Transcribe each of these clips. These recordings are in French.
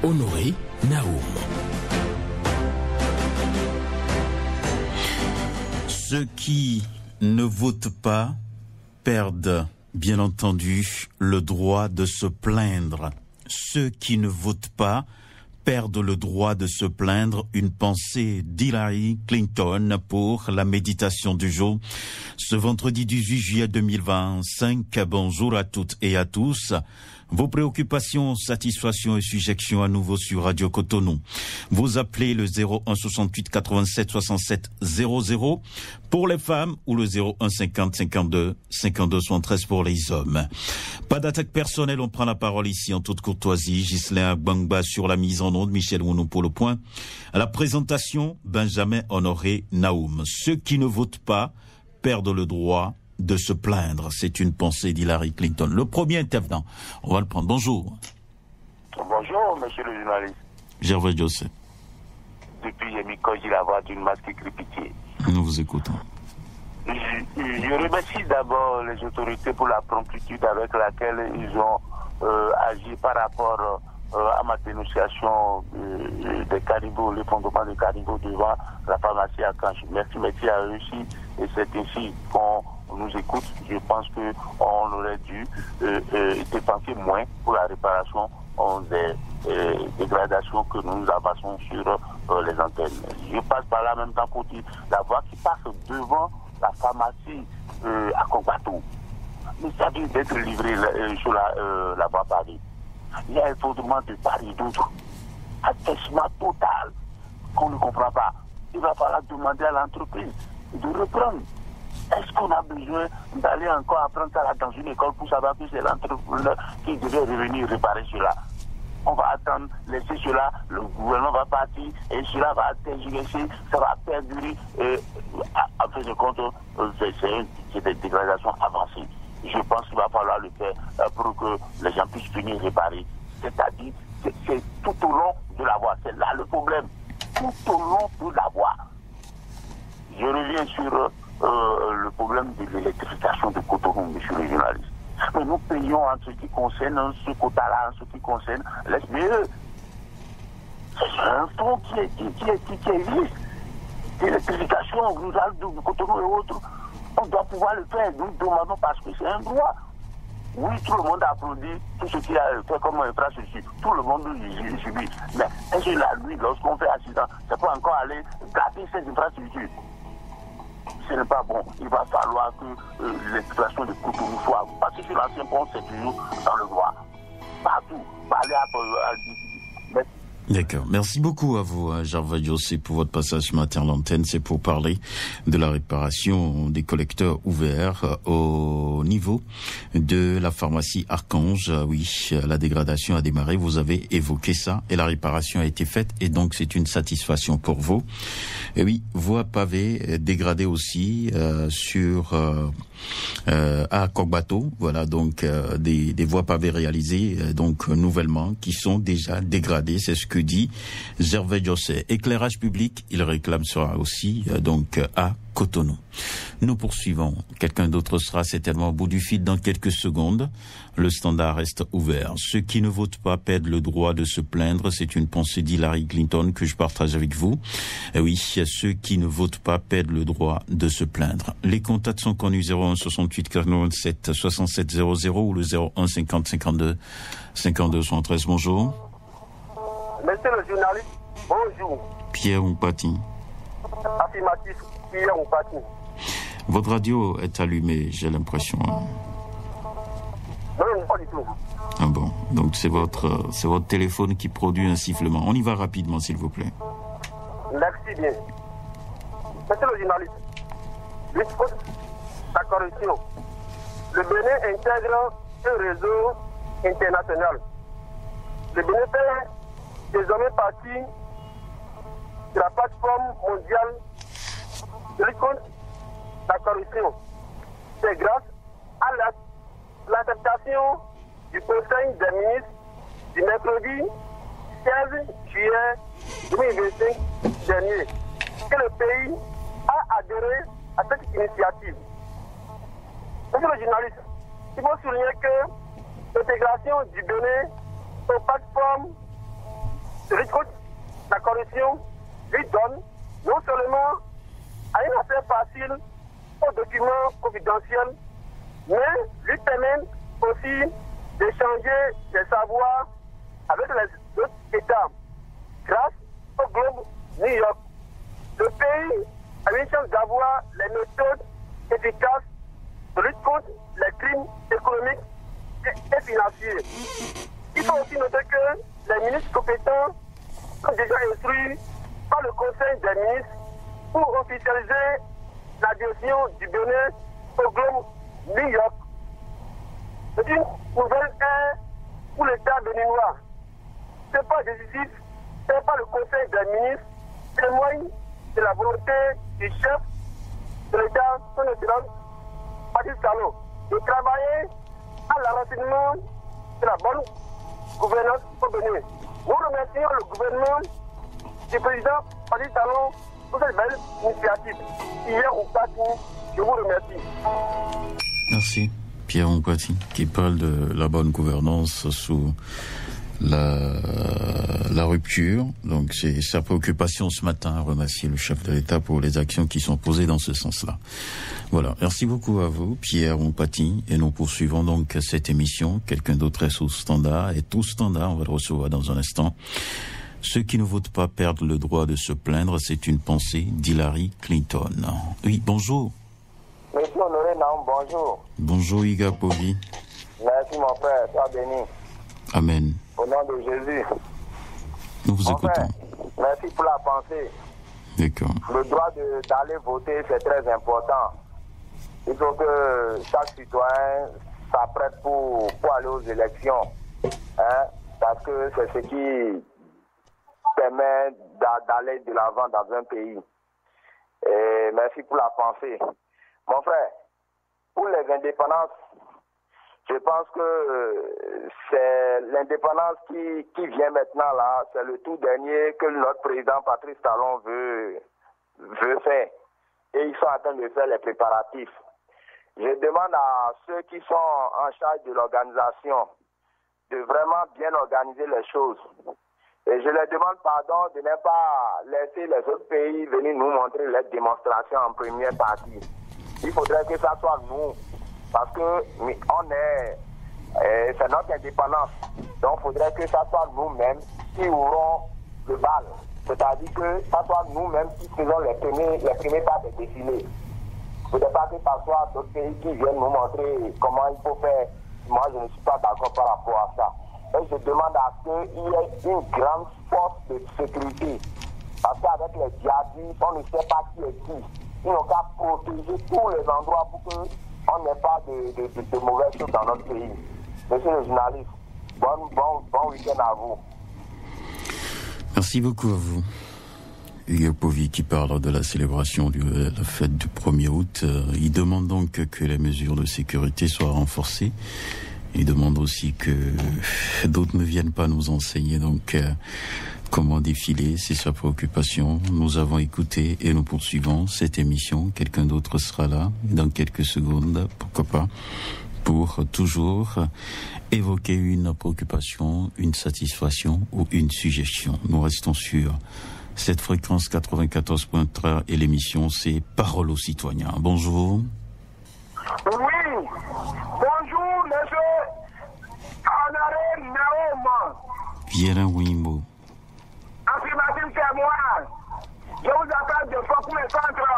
Honoré Naoum. Ceux qui ne votent pas perdent, bien entendu, le droit de se plaindre. Ceux qui ne votent pas perdent le droit de se plaindre. Une pensée d'Hillary Clinton pour la méditation du jour. Ce vendredi 18 juillet 2025, bonjour à toutes et à tous. Vos préoccupations, satisfactions et suggestions à nouveau sur Radio Cotonou. Vous appelez le 01 68 87 67 00 pour les femmes ou le 01 50 52 52 73 pour les hommes. Pas d'attaque personnelle, on prend la parole ici en toute courtoisie. Ghislain Bangba sur la mise en onde, Michel Wounou pour le point. À la présentation, Benjamin Honoré Naoum. Ceux qui ne votent pas perdent le droit de se plaindre. C'est une pensée d'Hillary Clinton. Le premier intervenant, on va le prendre. Bonjour. Bonjour, monsieur le journaliste. Gervais Joseph. Depuis Yemiko, j'ai la voix d'une masque crépitier. Nous vous écoutons. Je remercie d'abord les autorités pour la promptitude avec laquelle ils ont agi par rapport à ma dénonciation des cannibaux, le fondement des cannibaux devant la pharmacie à Canche. Merci a réussi et c'est ainsi qu'on nous écoute. Je pense qu'on aurait dû dépenser moins pour la réparation des dégradations que nous abassons sur les antennes. Je passe par là en même temps pour dire la voie qui passe devant la pharmacie à Kogbato. Mais ça vient d'être livré sur la voie pavée. Il y a un fondement de part et d'autre. Attachement total qu'on ne comprend pas. Il va falloir demander à l'entreprise de reprendre. Est-ce qu'on a besoin d'aller encore apprendre ça dans une école pour savoir que c'est l'entrepreneur qui devait revenir réparer cela? On va attendre, laisser cela, le gouvernement va partir et cela va tergiverser, ça va perdurer. En fin de compte, c'est des dégradations avancées. Je pense qu'il va falloir le faire pour que les gens puissent finir réparer. C'est-à-dire, c'est tout au long de la voie. C'est là le problème. Tout au long de la voie. Je reviens sur le problème de l'électrification de Cotonou, monsieur le journaliste. Mais nous payons en ce qui concerne ce quota-là, en ce qui concerne l'SBE. C'est un fonds qui existe. L'électrification rurale de Cotonou et autres, on doit pouvoir le faire. Nous demandons parce que c'est un droit. Oui, tout le monde applaudit tout ce qu'il a fait comme infrastructure. Tout le monde subit. Mais est-ce que la nuit, lorsqu'on fait accident, ça peut encore aller gâter ces infrastructures? Ce n'est pas bon. Il va falloir que l'exploitation de Cotonou soit. Parce que sur l'ancien pont, c'est toujours dans le droit. Partout. Parler à D'accord. Merci beaucoup à vous, Gervais Joseph, pour votre passage ce matin à l'antenne. C'est pour parler de la réparation des collecteurs ouverts au niveau de la pharmacie Archange. Oui, la dégradation a démarré. Vous avez évoqué ça et la réparation a été faite et donc c'est une satisfaction pour vous. Et oui, voie pavée dégradée aussi à Kogbato. Voilà donc des voies pavées réalisées donc nouvellement qui sont déjà dégradées. C'est ce que dit Gervais Joseph. Éclairage public, il réclame ça aussi donc à Cotonou. Nous poursuivons. Quelqu'un d'autre sera certainement au bout du fil dans quelques secondes. Le standard reste ouvert. Ceux qui ne votent pas perdent le droit de se plaindre. C'est une pensée d'Hillary Clinton que je partage avec vous. Et oui, ceux qui ne votent pas perdent le droit de se plaindre. Les contacts sont connus 01 68 47 67 00 ou le 01 50 52 52 73. Bonjour. Monsieur le journaliste, bonjour. Pierre Oupati. Affirmatif, Pierre Oupati. Votre radio est allumée, j'ai l'impression. Non, pas du tout. Ah bon, donc c'est votre téléphone qui produit un sifflement. On y va rapidement, s'il vous plaît. Merci bien. Monsieur le journaliste, l'histoire de la corruption. Le Bénin intègre un réseau international. Le Bénin fait désormais partie de la plateforme mondiale de lutte contre la corruption. C'est grâce à l'acceptation du Conseil des ministres du mercredi 16 juillet 2025 dernier que le pays a adhéré à cette initiative. Monsieur le journaliste, il faut souligner que l'intégration du Bénin aux plateformes de lutte contre la corruption lui donne non seulement un accès facile aux documents confidentiels, mais lui permet aussi d'échanger des savoirs avec les autres États. Grâce au Globe New York, le pays a une chance d'avoir les méthodes efficaces de lutte contre les crimes économiques et financiers. Il faut aussi noter que les ministres compétents sont déjà instruits par le Conseil des ministres pour officialiser l'adhésion du Bénin au Globe New York. C'est une nouvelle ère pour l'État béninois. Ce n'est pas décisif, c'est pas le Conseil des ministres, témoigne de la volonté du chef de l'État, son excellence, Patrice Talon, de travailler à l'enracinement de la bonne gouvernance au Bénin. Nous remercions le gouvernement du président Patrice Talon pour cette belle initiative. Hier au Patou, je vous remercie. Merci. Pierre Ompati, qui parle de la bonne gouvernance sous la rupture. Donc c'est sa préoccupation ce matin, remercier le chef de l'État pour les actions qui sont posées dans ce sens-là. Voilà, merci beaucoup à vous, Pierre Ompati, et nous poursuivons donc cette émission. Quelqu'un d'autre est sous standard, et tout standard, on va le recevoir dans un instant. Ceux qui ne votent pas perdent le droit de se plaindre, c'est une pensée d'Hillary Clinton. Oui, bonjour. Monsieur Honoré Naum, bonjour. Bonjour Iga Povi. Merci mon frère, sois béni. Amen. Au nom de Jésus. Nous vous écoutons. Frère, merci pour la pensée. D'accord. Le droit d'aller voter, c'est très important. Il faut que chaque citoyen s'apprête pour aller aux élections. Hein, parce que c'est ce qui permet d'aller de l'avant dans un pays. Et merci pour la pensée. Mon frère, pour les indépendances, je pense que c'est l'indépendance qui vient maintenant là, c'est le tout dernier que notre président Patrice Talon veut faire. Et ils sont en train de faire les préparatifs. Je demande à ceux qui sont en charge de l'organisation de vraiment bien organiser les choses. Et je leur demande pardon de ne pas laisser les autres pays venir nous montrer les démonstrations en première partie. Il faudrait que ça soit nous, parce que c'est notre indépendance. Donc il faudrait que ça soit nous-mêmes qui ouvrons le bal. C'est-à-dire que ça soit nous-mêmes qui faisons les premiers pas de défilé. Il ne faudrait pas que ça soit d'autres pays qui viennent nous montrer comment il faut faire. Moi, je ne suis pas d'accord par rapport à ça. Et je demande à ce qu'il y ait une grande force de sécurité. Parce qu'avec les djihadistes, on ne sait pas qui est qui. Ils n'ont qu'à protéger tous les endroits pour qu'on n'ait pas de mauvaises choses dans notre pays. Monsieur le journaliste, bon week-end à vous. Merci beaucoup à vous. Hugues Povi qui parle de la célébration de la fête du 1er août. Il demande donc que les mesures de sécurité soient renforcées. Il demande aussi que d'autres ne viennent pas nous enseigner donc comment défiler, c'est sa préoccupation. Nous avons écouté et nous poursuivons cette émission. Quelqu'un d'autre sera là dans quelques secondes, pourquoi pas, pour toujours évoquer une préoccupation, une satisfaction ou une suggestion. Nous restons sur cette fréquence 94.3 et l'émission c'est Parole aux citoyens. Bonjour. Oui, bonjour monsieur Honoré Naum. Pierre Wimbo. Affirmatif, c'est moi. Je vous appelle de Focou et Centre.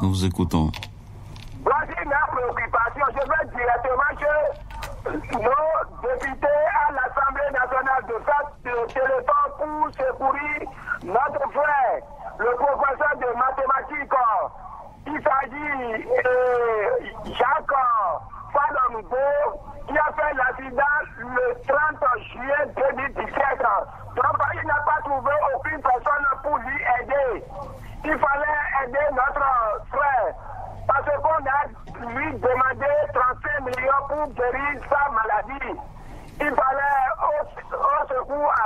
Nous vous écoutons. Voici ma préoccupation. Je vais directement que nos députés à l'Assemblée nationale de faire le téléphone pour secourir notre frère, le professeur de mathématiques. Il s'agit de Jacques Falombo qui a fait l'accident le 30 juillet 2017. Donc il n'a pas trouvé aucune personne pour lui aider. Il fallait aider notre frère parce qu'on a lui demandé 35 millions pour guérir sa maladie. Il fallait au secours à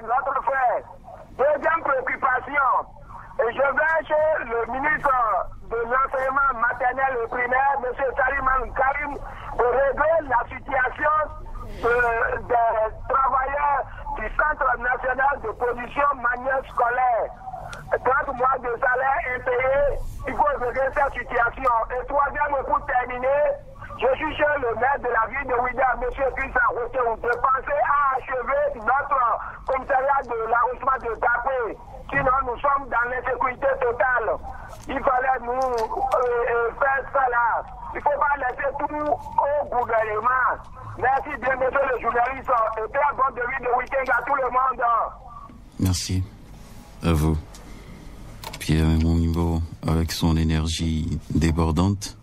notre frère. Deuxième préoccupation, et je vais chez le ministre de l'enseignement maternel et primaire, M. Saliman Karim, pour régler la situation des travailleurs du du Centre national de production manuelle scolaire. 30 mois de salaire impayé, il faut régler cette situation. Et troisième, pour terminer, je suis chez le maire de la ville de Ouidah, M. Christian Roteau, de penser à achever notre commissariat de l'arrondissement de Dapé. Sinon, nous sommes dans l'insécurité totale. Il fallait nous faire ça là. Il ne faut pas laisser tout au gouvernement. Merci bien, monsieur le journaliste. Et très bon début de week-end à tout le monde. Merci à vous. Pierre Monimbo, avec son énergie débordante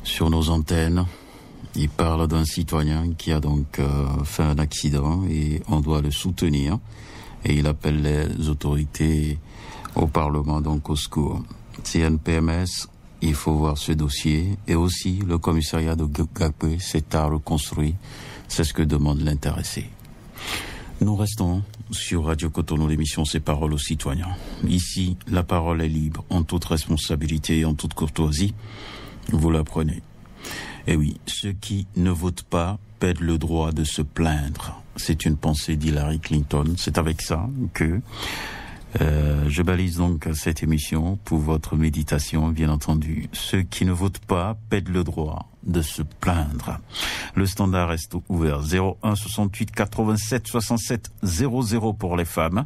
sur nos antennes, il parle d'un citoyen qui a donc fait un accident et on doit le soutenir. Et il appelle les autorités au Parlement, donc au secours. CNPMS, il faut voir ce dossier. Et aussi, le commissariat de Gapé, c'est à reconstruire. C'est ce que demande l'intéressé. Nous restons sur Radio Cotonou, l'émission C'est Paroles aux citoyens. Ici, la parole est libre, en toute responsabilité et en toute courtoisie. Vous la prenez. Et oui, ceux qui ne votent pas perdent le droit de se plaindre. C'est une pensée d'Hillary Clinton. C'est avec ça que je balise donc cette émission pour votre méditation, bien entendu. Ceux qui ne votent pas perdent le droit de se plaindre. Le standard reste ouvert 01 68 87 67 00 pour les femmes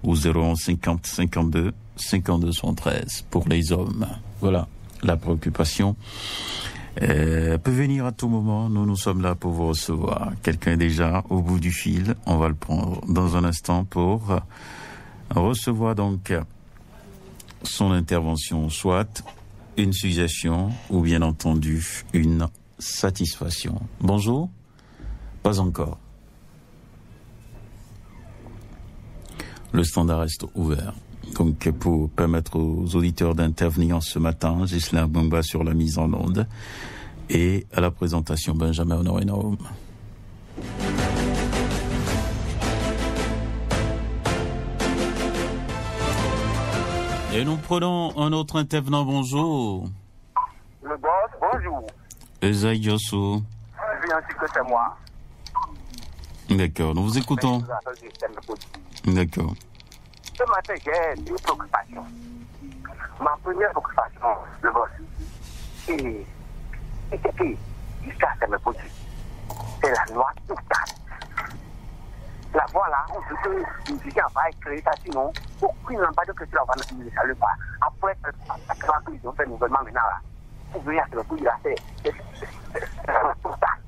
ou 01 50 52 52 113 pour les hommes. Voilà la préoccupation. Peut venir à tout moment. Nous sommes là pour vous recevoir. Quelqu'un est déjà au bout du fil. On va le prendre dans un instant pour recevoir donc son intervention, soit une suggestion ou bien entendu une satisfaction. Bonjour. Pas encore. Le standard reste ouvert. Donc, pour permettre aux auditeurs d'intervenir ce matin, Ghislain Bumba sur la mise en onde et à la présentation Benjamin Honoré-Naum. Et nous prenons un autre intervenant. Bonjour. Le boss, bonjour. Esaïe Yossou. Bien sûr que c'est moi. D'accord, nous vous écoutons. D'accord. Ce matin, j'ai deux préoccupations. Ma première préoccupation, le boss, c'est que jusqu'à ce me produit. C'est la loi totale. La voie là, on peut que une fille va créer ça, sinon, aucune lampade que tu la vas ne salut pas. Après, ils ont fait nouvellement maintenant là. Pour venir à ce produit là, c'est la loi totale.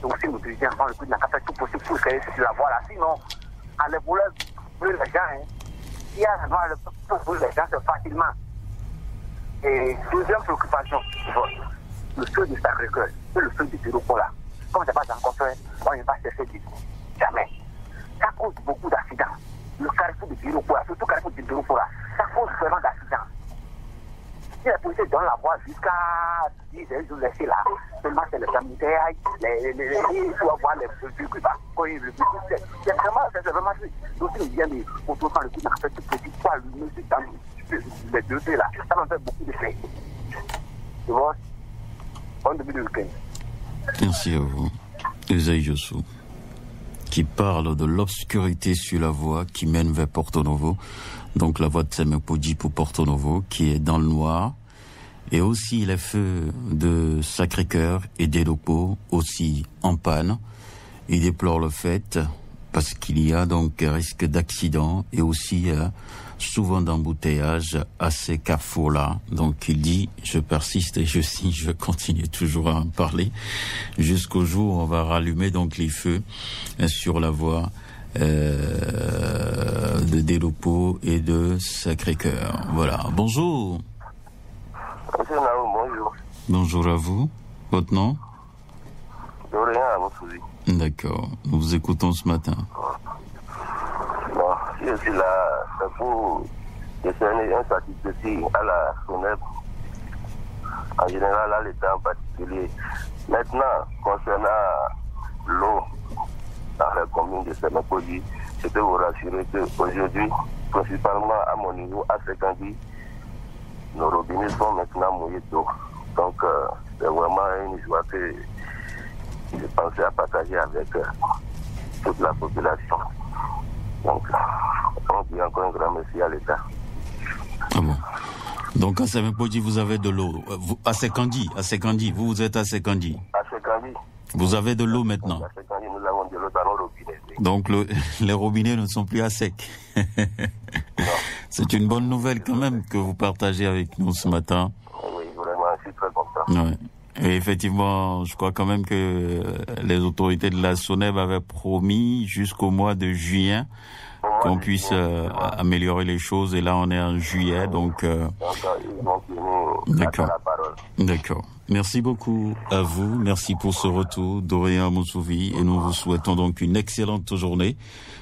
Donc, si nous disons, le coup, n'a pas fait tout possible pour créer sur la voie là, sinon, à les voleurs, les gens, hein. Il y a la loi pour les gens facilement. Et deuxième préoccupation, le feu du Sacré-Cœur, le feu du bureau là. Comme c'est pas encore fait, on ne va pas cesser du tout. Jamais. Ça cause beaucoup d'accidents. Le carrefour du bureau là, surtout le carrefour du bureau là, ça cause vraiment d'accidents. Si les policiers donnent la voie jusqu'à 10 heures, ils ont laissé là. Seulement c'est le embouteillage, il faut avoir les véhicules là. C'est vraiment donc il vient de contrôler le coup d'un fait tout petit poids, le monsieur dans les deux là. Ça m'a fait beaucoup de fait. Tu vois, bon début de week-end. Merci à vous. Esaïe Yossou, qui parle de l'obscurité sur la voie qui mène vers Porto Novo. Donc la voie de Semepodji pour Porto Novo qui est dans le noir. Et aussi les feux de Sacré-Cœur et des locaux aussi en panne. Il déplore le fait parce qu'il y a donc risque d'accident et aussi souvent d'embouteillage à ces carrefours-là. Donc il dit, je persiste et je continue toujours à en parler jusqu'au jour où on va rallumer donc les feux sur la voie de Delopo et de Sacré-Cœur. Voilà. Bonjour. Bonjour. Bonjour à vous. Votre nom? Rien à vous souhaiter. D'accord. Nous vous écoutons ce matin. Bon, je suis là pour décerner un satisfait à la SONEP. En général, à l'État en particulier. Maintenant, concernant l'eau dans la commune de Semepodji, je peux vous rassurer qu'aujourd'hui, principalement à mon niveau, à Sekandi, nos robinets sont maintenant mouillés d'eau. Donc, c'est vraiment une joie que je pensais à partager avec toute la population. Donc, on dit encore un grand merci à l'État. Ah bon. Donc à Semenpodji, vous avez de l'eau. À Sekandi, vous êtes à Sekandi. À Sekandi. Vous avez de l'eau maintenant. À Sekandi, nous avons de l'eau dans nos robinets. Donc les robinets ne sont plus à sec. C'est une bonne nouvelle quand même que vous partagez avec nous ce matin. Oui, vraiment, je suis très content. Ouais. Et effectivement, je crois quand même que les autorités de la SONEB avaient promis jusqu'au mois de juin qu'on puisse améliorer les choses. Et là, on est en juillet, donc... D'accord. D'accord. Merci beaucoup à vous. Merci pour ce retour, Dorian Moussouvi. Et nous vous souhaitons donc une excellente journée.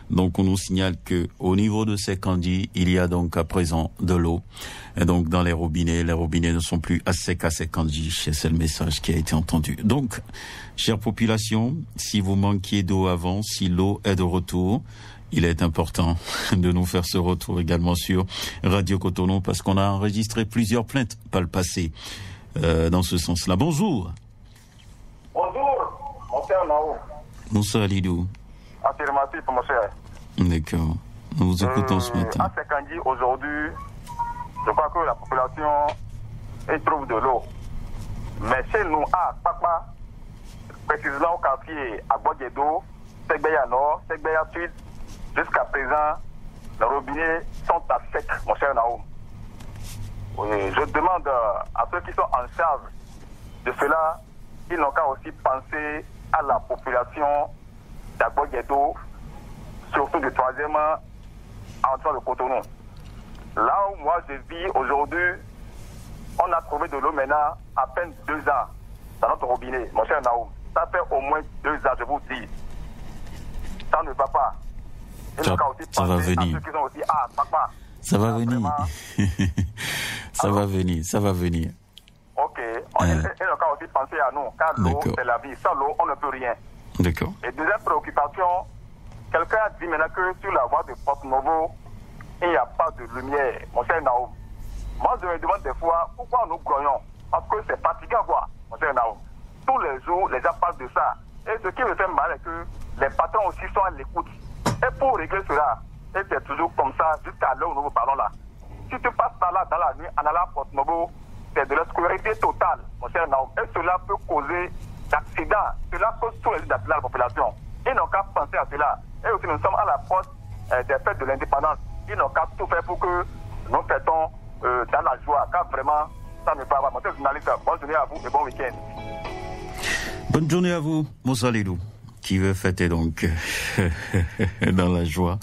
Donc, on nous signale que au niveau de Sekandi, il y a donc à présent de l'eau. Et donc, dans les robinets ne sont plus à sec à Sekandi. C'est le message qui a été entendu. Donc, chère population, si vous manquiez d'eau avant, si l'eau est de retour, il est important de nous faire ce retour également sur Radio Cotonou parce qu'on a enregistré plusieurs plaintes par le passé dans ce sens-là. Bonjour. Bonjour, mon cher Nao. Moussa Alidou. Affirmatif, mon cher. D'accord. Nous vous écoutons ce matin. À Sekandi, aujourd'hui, je crois que la population y trouve de l'eau. Mais chez nous, à Papa, précisément au quartier à Boguedo, Segbeya Nord, Segbeya Sud, jusqu'à présent, les robinets sont à sec, mon cher Naoum. Oui, je demande à ceux qui sont en charge de cela, ils n'ont qu'à aussi penser à la population d'Agboguedo, surtout du 3e arrondissement de Cotonou. Là où moi je vis aujourd'hui, on a trouvé de l'eau maintenant à peine 2 ans dans notre robinet, mon cher Naoum. Ça fait au moins 2 ans, je vous dis. Ça ne va pas. Ça va venir. Ça va venir. Ça va venir, ça va venir. Ok. Il n'a qu'à aussi penser à nous, car l'eau, c'est la vie. Sans l'eau, on ne peut rien. D'accord. Et deuxième préoccupation, quelqu'un a dit maintenant que sur la voie de Porto Novo, il n'y a pas de lumière. Mon cher Naoum. Moi, je me demande des fois pourquoi nous grognons. Parce que c'est fatigant, quoi, mon cher Naoum. Tous les jours, les gens parlent de ça. Et ce qui me fait mal est que les patrons aussi sont à l'écoute. Et pour régler cela, et c'est toujours comme ça jusqu'à l'heure où nous vous parlons là. Si tu passes par là dans la nuit en allant à Porto Novo, c'est de l'obscurité totale, mon cher Naoum. Et cela peut causer d'accidents. Cela cause tous les accidents à la population. Ils n'ont qu'à penser à cela. Et aussi, nous sommes à l'approche des fêtes de l'indépendance. Ils n'ont qu'à tout faire pour que nous fêtons dans la joie. Car vraiment, ça ne va pas. Mon cher journaliste, bonne journée à vous et bon week-end. Bonne journée à vous, Moussa Lilou, qui veut fêter donc dans la joie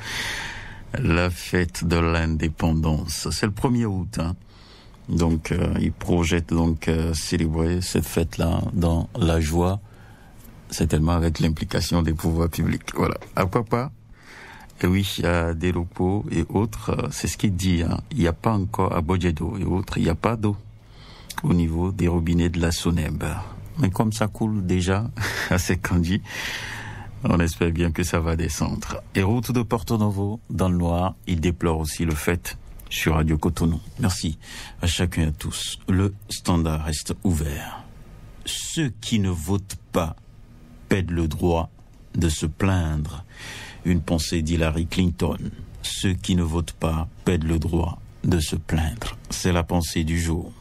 la fête de l'indépendance. C'est le 1er août, hein. Donc, il projette donc célébrer cette fête-là dans la joie, certainement avec l'implication des pouvoirs publics. Voilà. À quoi pas? Et oui, il y a des locaux et autres, c'est ce qu'il dit, hein. Il n'y a pas encore à Boguedo et autres, il n'y a pas d'eau au niveau des robinets de la SONEB. Mais comme ça coule déjà à Sekandi, on espère bien que ça va descendre. Et route de Porto Novo, dans le noir, il déplore aussi le fait sur Radio Cotonou. Merci à chacun et à tous. Le standard reste ouvert. Ceux qui ne votent pas perdent le droit de se plaindre. Une pensée d'Hillary Clinton. Ceux qui ne votent pas perdent le droit de se plaindre. C'est la pensée du jour.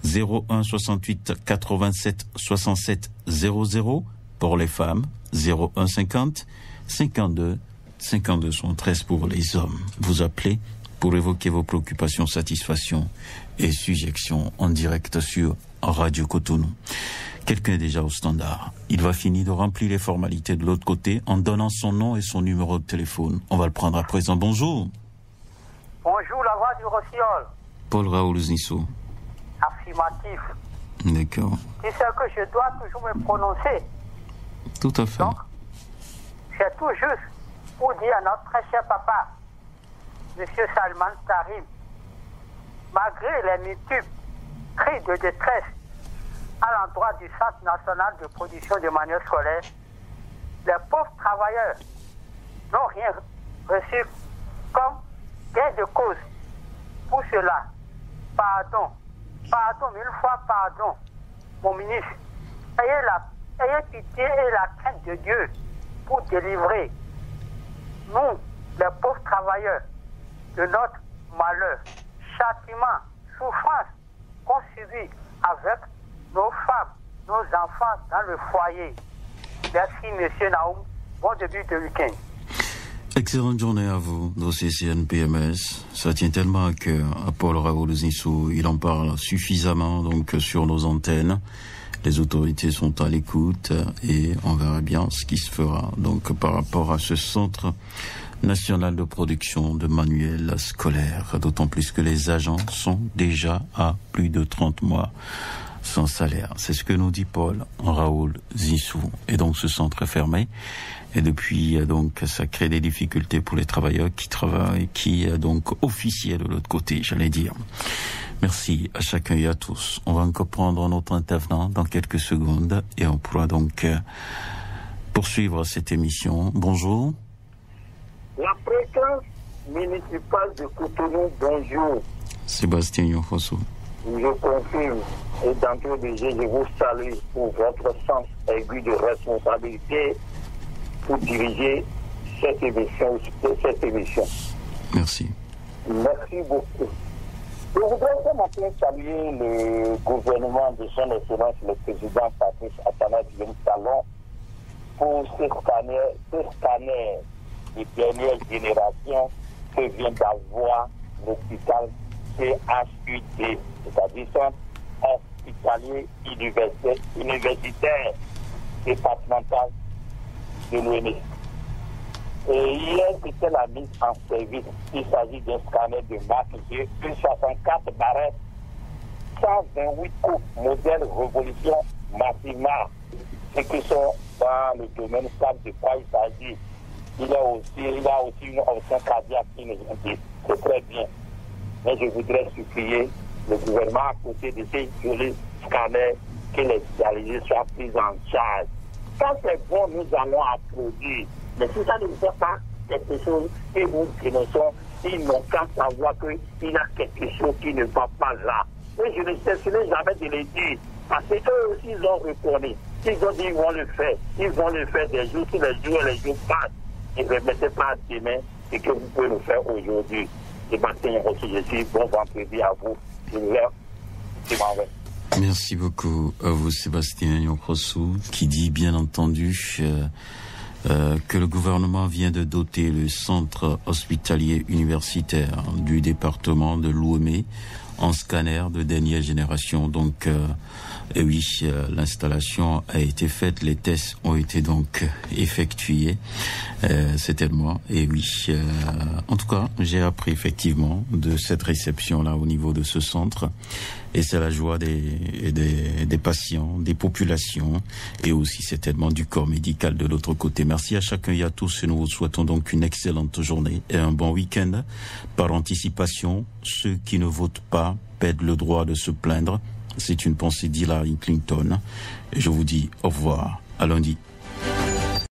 01 68 87 67 00 pour les femmes, 01 50 52 52 73 pour les hommes. Vous appelez pour évoquer vos préoccupations, satisfactions et suggestions en direct sur Radio Cotonou. Quelqu'un est déjà au standard. Il va finir de remplir les formalités de l'autre côté en donnant son nom et son numéro de téléphone. On va le prendre à présent. Bonjour. Bonjour, la voix du Rossignol. Paul Raoul Zissou. Affirmatif. D'accord. Tu sais que je dois toujours me prononcer. Tout à fait. Donc, c'est tout juste pour dire à notre très cher papa, M. Salman Karim, malgré les multiples cris de détresse à l'endroit du Centre national de production de manuels scolaires, les pauvres travailleurs n'ont rien reçu comme gain de cause. Pour cela, pardon, 1000 fois pardon, mon ministre. Ayez pitié et la crainte de Dieu pour délivrer nous, les pauvres travailleurs, de notre malheur, châtiment, souffrance qu'on subit avec nos femmes, nos enfants dans le foyer. Merci, monsieur Naoum. Bon début de week-end. Excellente journée à vous, dossier CNPMS. Ça tient tellement à cœur à Paul Raoul Zinsou. Il en parle suffisamment donc sur nos antennes. Les autorités sont à l'écoute et on verra bien ce qui se fera donc par rapport à ce centre national de production de manuels scolaires. D'autant plus que les agents sont déjà à plus de 30 mois sans salaire. C'est ce que nous dit Paul Raoul Zinsou. Et donc ce centre est fermé. Et depuis, donc, ça crée des difficultés pour les travailleurs qui travaillent, qui, donc, officiaient de l'autre côté, j'allais dire. Merci à chacun et à tous. On va encore prendre notre intervenant dans quelques secondes et on pourra donc poursuivre cette émission. Bonjour. La fréquence municipale de Cotonou, bonjour. Sébastien Yonfosso. Je confirme et d'entrée de jeu, je vous salue pour votre sens aigu de responsabilité pour diriger cette émission. Merci. Merci beaucoup. Je voudrais ce matin saluer le gouvernement de son Excellence, le président Patrice Attanasio Talon, pour ce scanner de dernière génération que vient d'avoir l'hôpital CHUD, c'est-à-dire Centre hospitalier universitaire départemental de l'ONU. Et hier, c'était la mise en service. Il s'agit d'un scanner de marque G164 barrettes, 128 coupes, modèle Révolution Massima. Ceux qui sont dans le domaine savent de quoi il s'agit. Il a aussi une option cardiaque inégale. C'est très bien. Mais je voudrais supplier le gouvernement à côté de ces jolis scanners que les spécialisés soient pris en charge. Quand c'est bon, nous allons applaudir. Mais si ça ne fait pas quelque chose et nous dénonçons, ils n'ont qu'à savoir qu'il y a quelque chose qui ne va pas là. Et je ne cesserai jamais de le dire. Parce qu'eux aussi, ils ont reconnu. Ils ont dit qu'ils vont le faire. Ils vont le faire des jours si les jours et les jours passent. Ne remettez pas demain ce que vous pouvez le faire aujourd'hui. Sébastien aussi, je suis bon vendredi à vous. Je vous remercie. Merci beaucoup à vous, Sébastien Yonkrossou, qui dit bien entendu que le gouvernement vient de doter le centre hospitalier universitaire du département de l'Ouémé en scanner de dernière génération. Donc, et oui, l'installation a été faite, les tests ont été donc effectués, certainement. Et oui, en tout cas, j'ai appris effectivement de cette réception-là au niveau de ce centre. Et c'est la joie des patients, des populations et aussi certainement du corps médical de l'autre côté. Merci à chacun et à tous et nous vous souhaitons donc une excellente journée et un bon week-end. Par anticipation, ceux qui ne votent pas perdent le droit de se plaindre. C'est une pensée d'Hillary Clinton. Et je vous dis au revoir à lundi.